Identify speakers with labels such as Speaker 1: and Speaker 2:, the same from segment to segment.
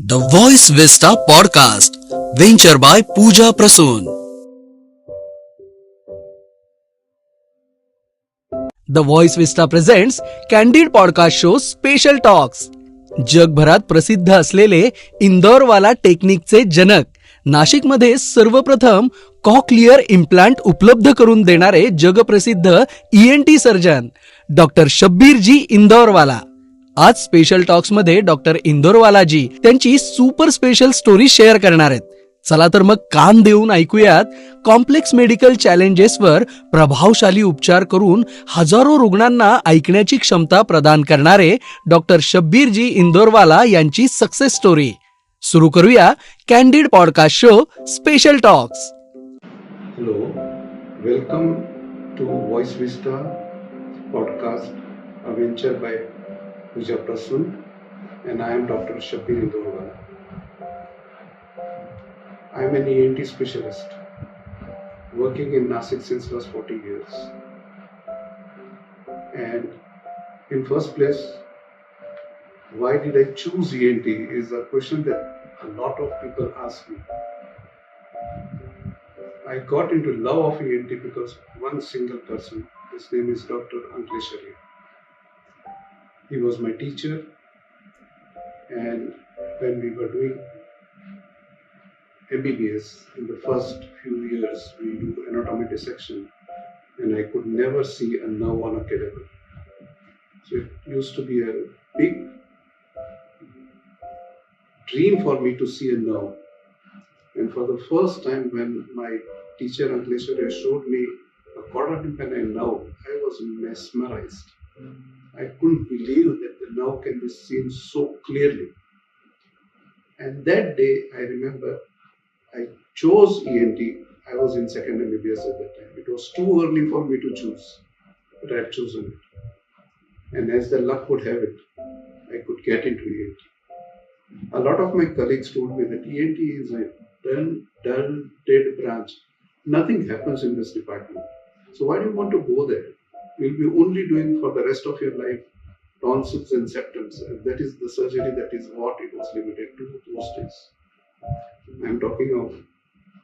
Speaker 1: The Voice Vista Podcast, venture by Pooja Prasoon. The Voice Vista presents Candid Podcast Show Special Talks. जगभरात प्रसिद्ध असलेले इंदोरवाला टेक्निकचे जनक, नाशिकमध्ये सर्वप्रथम cochlear implant उपलब्ध करून देणारे जगप्रसिद्ध ENT सर्जन डॉक्टर शब्बीर जी इंदोरवाला. आज स्पेशल टॉक्स मध्ये डॉक्टर इंदोरवाला जी त्यांची सुपर स्पेशल स्टोरी शेअर करणार आहेत. चला तर मग कान देऊन ऐकूयात कॉम्प्लेक्स मेडिकल चॅलेंजेसवर प्रभावशाली उपचार करून हजारो रुग्णांना ऐकण्याची क्षमता प्रदान करणारे डॉक्टर शब्बीर जी इंदोरवाला यांची सक्सेस स्टोरी. सुरू करूया candid podcast show special talks.
Speaker 2: Hello, welcome to Voice Vista podcast, a venture by Pooja Prasoon, and I am Dr. Shabbir Indorewala. I am an ENT specialist working in Nashik since last 40 years. And in first place, why did I choose ENT is a question that a lot of people ask me. I got into love of ENT because one single person, his name is Dr. Shabbir. He was my teacher, and when we were doing MBBS, in the first few years we do anatomy dissection, and I could never see a nerve on a cadaver. So it used to be a big dream for me to see a nerve. And for the first time when my teacher Shabbir showed me a quarter tympanic nerve, I was mesmerized. I couldn't believe that the nerve can be seen so clearly. And that day, I remember, I chose ENT. I was in second MBBS at that time. It was too early for me to choose, but I had chosen it. And as the luck would have it, I could get into ENT. A lot of my colleagues told me that ENT is a dull, dead branch. Nothing happens in this department. So why do you want to go there? You'll be only doing for the rest of your life tonsils and septums. And that is the surgery, that is what it was limited to those days. I'm talking of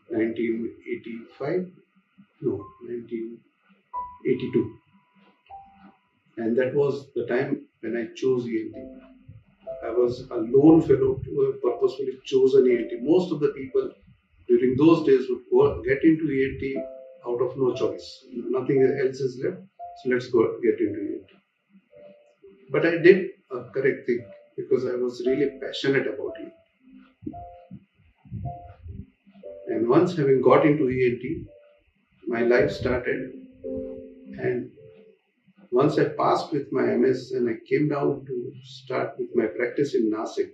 Speaker 2: 1985, no, 1982. And that was the time when I chose ENT. I was a lone fellow who have purposefully chosen ENT. Most of the people during those days would get into ENT out of no choice. Nothing else is left, so let's go get into ENT. But I did a correct thing because I was really passionate about it. And once having got into ENT, my life started. And once I passed with my MS and I came down to start with my practice in Nashik,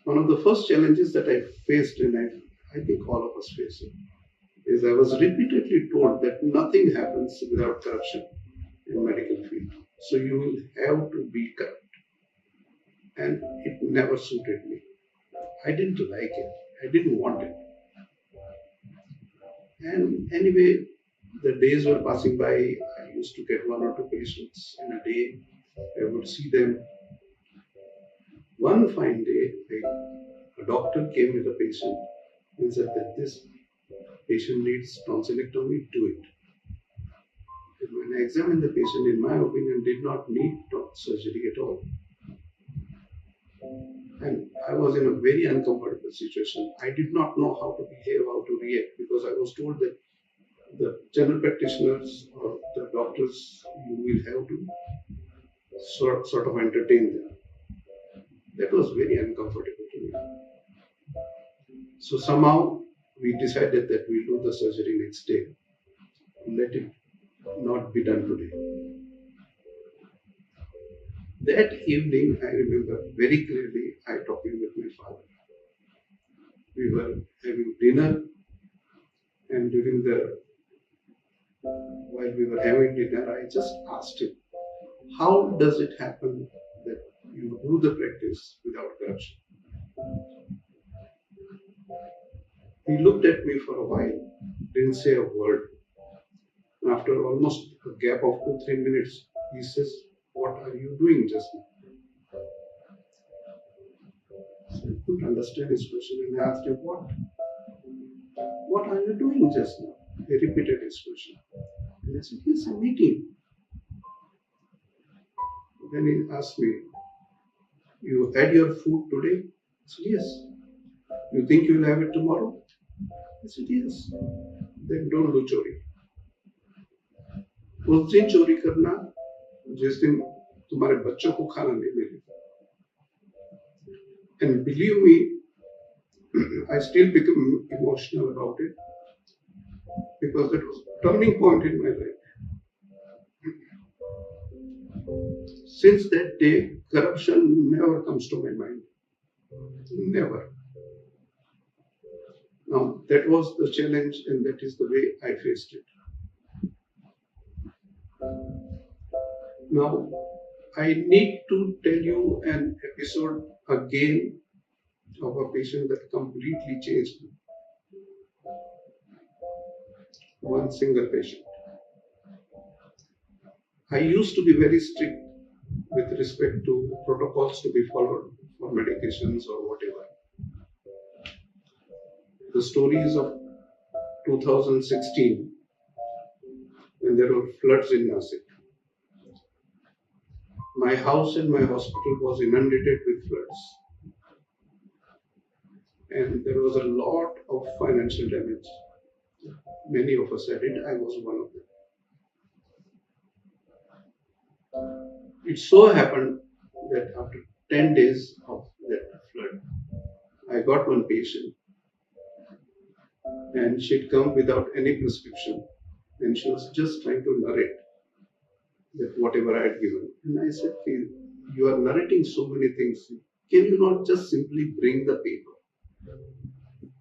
Speaker 2: one of the first challenges that I faced, and I think all of us face it, is I was repeatedly told that nothing happens without corruption in medical field. So you will have to be corrupt. And it never suited me. I didn't like it. I didn't want it. And anyway, the days were passing by. I used to get 1 or 2 patients in a day. I would see them. One fine day, a doctor came with a patient and said that this patient needs tonsillectomy, do it. And when I examined the patient, in my opinion, did not need surgery at all. And I was in a very uncomfortable situation. I did not know how to behave, how to react, because I was told that the general practitioners or the doctors, you will have to sort of entertain them. That was very uncomfortable to me. So somehow we decided that we'll do the surgery next day. Let it not be done today. That evening, I remember very clearly, I talking with my father. We were having dinner, and while we were having dinner, I just asked him, how does it happen that you do the practice without corruption? He looked at me for a while, didn't say a word. After almost a gap of 2-3 minutes, he says, what are you doing just now? couldn't understand his question and I asked him, what are you doing just now? He repeated his question. And I said, yes, I'm eating. Then he asked me, you had your food today? I said, yes. You think you will have it tomorrow? I said, yes. Then don't do chori. उस दिन चोरी करना जिस दिन तुम्हारे बच्चों को खाना नहीं मिलेगा. And believe me, I still become emotional about it because that was a turning point in my life. Since that day, corruption never comes to my mind. Never. Now, that was the challenge and that is the way I faced it. Now, I need to tell you an episode again of a patient that completely changed me. One single patient. I used to be very strict with respect to protocols to be followed for medications or whatever. The stories of 2016 when there were floods in Nasik. My house and my hospital was inundated with floods. And there was a lot of financial damage. Many of us had it, I was one of them. It so happened that after 10 days of that flood, I got one patient and she'd come without any prescription and she was just trying to narrate that whatever I had given. And I said, okay, you are narrating so many things. Can you not just simply bring the paper?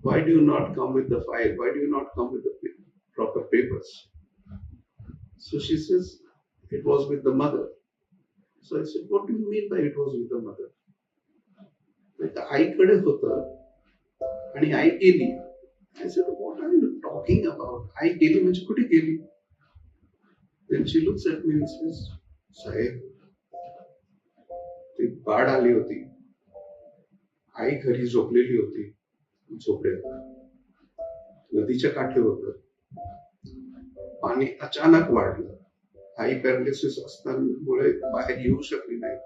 Speaker 2: Why do you not come with the file? Why do you not come with the proper papers? So she says, it was with the mother. So I said, what do you mean by it was with the mother? Like आईकडे होतं आणि आई गेली. I said, what are you talking about? आई गेली म्हणजे कुठे गेली? Then she looks at me and says, साहेब, ती बाढ आली होती. आई घरी झोपलेली होती. झोपड्यात. नदीच्या काठी होतं. पाणी अचानक वाढलं. आई पॅरालिसिस असल्यामुळे बाहेर येऊ शकली नाही.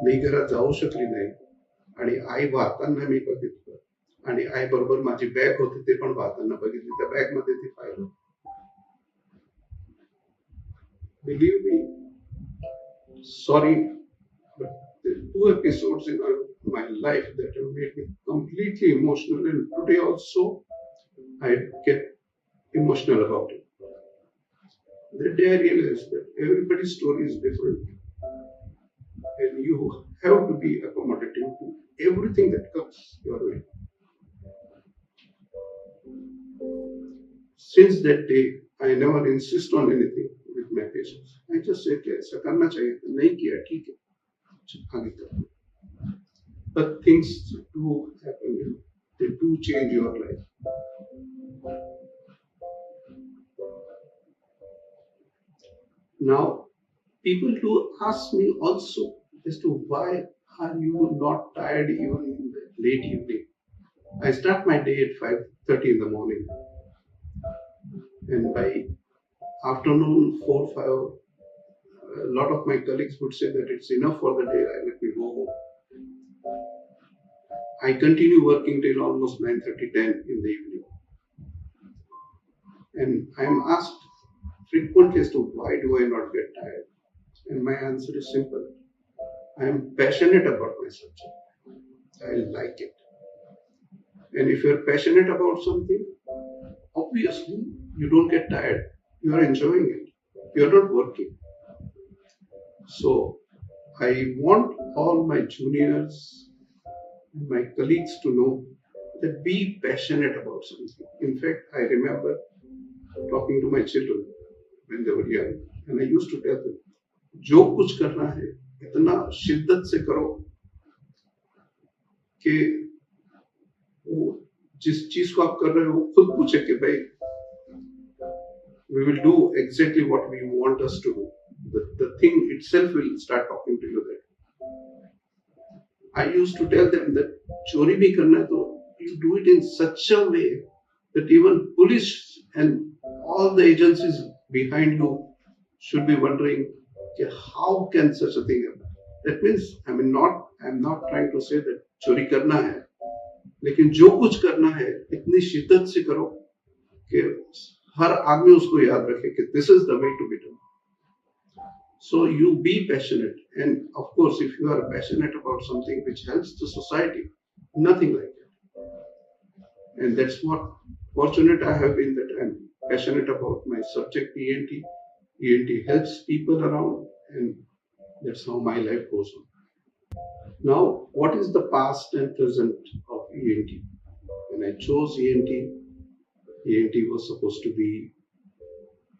Speaker 2: मी घरात जाऊ शकली नाही. आणि आई वाहताना मी बघितलं. आणि आई बरोबर माझी बॅग होती ते पण वाहताना बघितली. त्या बॅग मध्ये ती फाईल होती. Believe me, sorry, but there are two episodes in my life that have made me completely emotional, and today also I get emotional about it. That day I realized that everybody's story is different, and you have to be accommodating to everything that comes your way. Since that day, I never insist on anything with my patients. I just say, okay, ऐसा करना चाहिए, नहीं किया, ठीक है, आगे करो. But things do happen, you know, they do change your life. Now, people do ask me also as to why are you not tired even in the late evening. I start my day at 5:30 in the morning. And by afternoon 4-5, a lot of my colleagues would say that it's enough for the day, let me go home. I continue working till almost 9:30-10 in the evening. And I am asked frequently as to why do I not get tired? And my answer is simple. I am passionate about my subject. I like it. And if you're passionate about something, obviously you don't get tired. You are enjoying it. You're not working. So I want all my juniors, my colleagues to know that be passionate about something. In fact, I remember talking to my children when they were young, and I used to tell them, जो कुछ करना है इतना शिद्दत से करो कि वो जिस चीज को आप कर रहे हो खुद पूछे कि भाई we will do exactly what we want us to do. The thing itself will start talking to you. That I used to tell them that चोरी भी करना है तो you do it in such a way that even police and all the agencies behind you should be wondering, okay, how can such a thing happen? That means I'm not trying to say that चोरी करना है, लेकिन जो कुछ करना है इतनी शिद्दत से करो कि हर आदमी उसको याद रखे कि this is the way to be done. So you be passionate, and of course, if you are passionate about something which helps the society, nothing like it. And that's what fortunate I have been, that I'm passionate about my subject ENT. ENT helps people around, and that's how my life goes on. Now, what is the past and present of ENT? When I chose ENT, ENT was supposed to be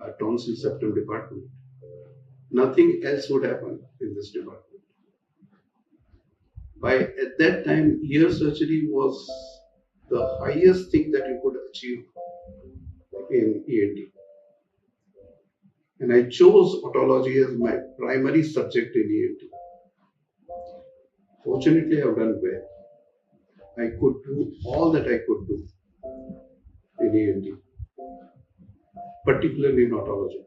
Speaker 2: a tonsil septum department. Nothing else would happen in this department. At that time, ear surgery was the highest thing that you could achieve in ENT. And I chose otology as my primary subject in ENT. Fortunately, I have done well. I could do all that I could do in ENT, particularly in otology.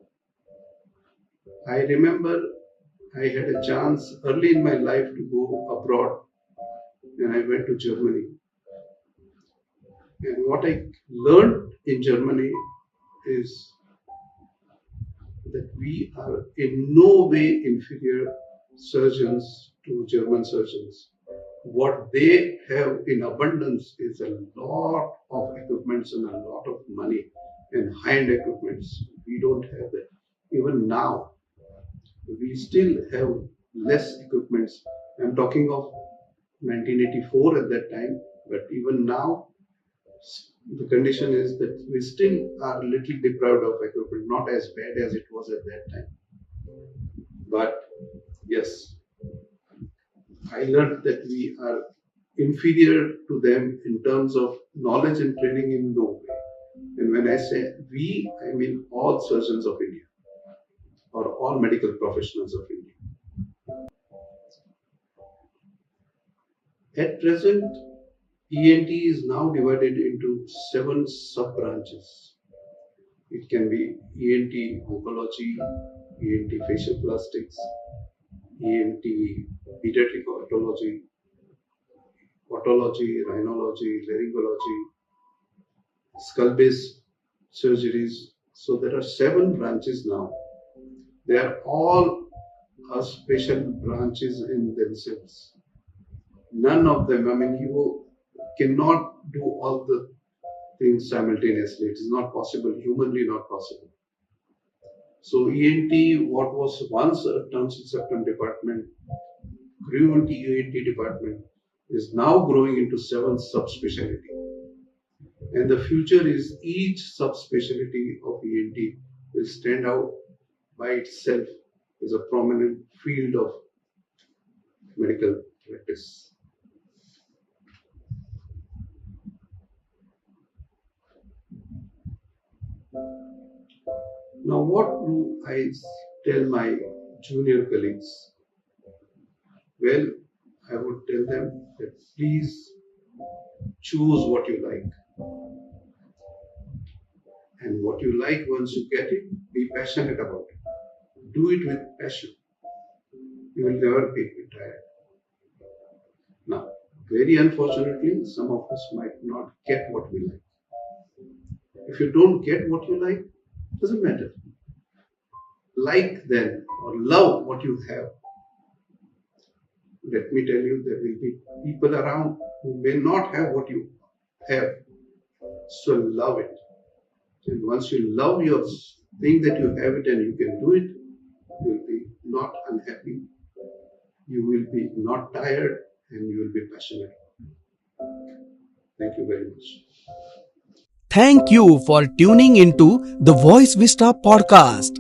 Speaker 2: I remember I had a chance early in my life to go abroad, and I went to Germany. And what I learned in Germany is that we are in no way inferior surgeons to German surgeons. What they have in abundance is a lot of equipments and a lot of money and high-end equipments. We don't have that. Even now, we still have less equipments. I'm talking of 1984 at that time, but even now, the condition is that we still are a little deprived of equipment, not as bad as it was at that time. But yes, I learned that we are inferior to them in terms of knowledge and training in no way. And when I say we, I mean all surgeons of India or all medical professionals of India. At present, ENT is now divided into 7 sub-branches. It can be ENT oncology, ENT facial plastics, ENT pediatric otology, otology, rhinology, laryngology, skull-based surgeries. So there are 7 branches now. They are all special branches in themselves. None of them, you cannot do all the things simultaneously. It is not possible, humanly not possible. So ENT, what was once a tonsil septum department, grew into ENT department, is now growing into 7 subspecialty. And the future is each subspecialty of ENT will stand out by itself as a prominent field of medical practice. Now, what do I tell my junior colleagues? Well, I would tell them that please choose what you like. And what you like, once you get it, be passionate about it. Do it with passion. You will never be tired. Now, very unfortunately, some of us might not get what we like. If you don't get what you like, it doesn't matter. Like then, or love what you have. Let me tell you, there will be people around who may not have what you have. So love it. And once you love your thing that you have it and you can do it, you will be not unhappy. You will be not tired, and you will be passionate. Thank you very much.
Speaker 1: Thank you for tuning into the voice Vista podcast.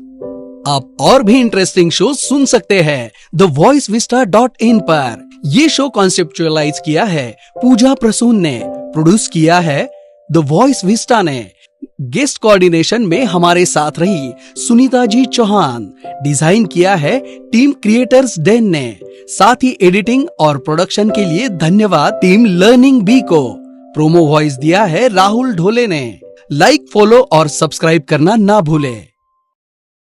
Speaker 1: आप और भी interesting show सुन सकते हैं thevoicevista.in पर। ये show conceptualise किया है पूजा प्रसून ने, प्रोड्यूस किया है द वॉइस विस्टा ने। गेस्ट कोऑर्डिनेशन में हमारे साथ रही सुनीता जी चौहान। डिजाइन किया है टीम क्रिएटर्स डेन ने। साथ ही एडिटिंग और प्रोडक्शन के लिए धन्यवाद टीम लर्निंग बी को। प्रोमो वॉइस दिया है राहुल ढोले ने। लाइक, फॉलो और सब्सक्राइब करना ना भूले।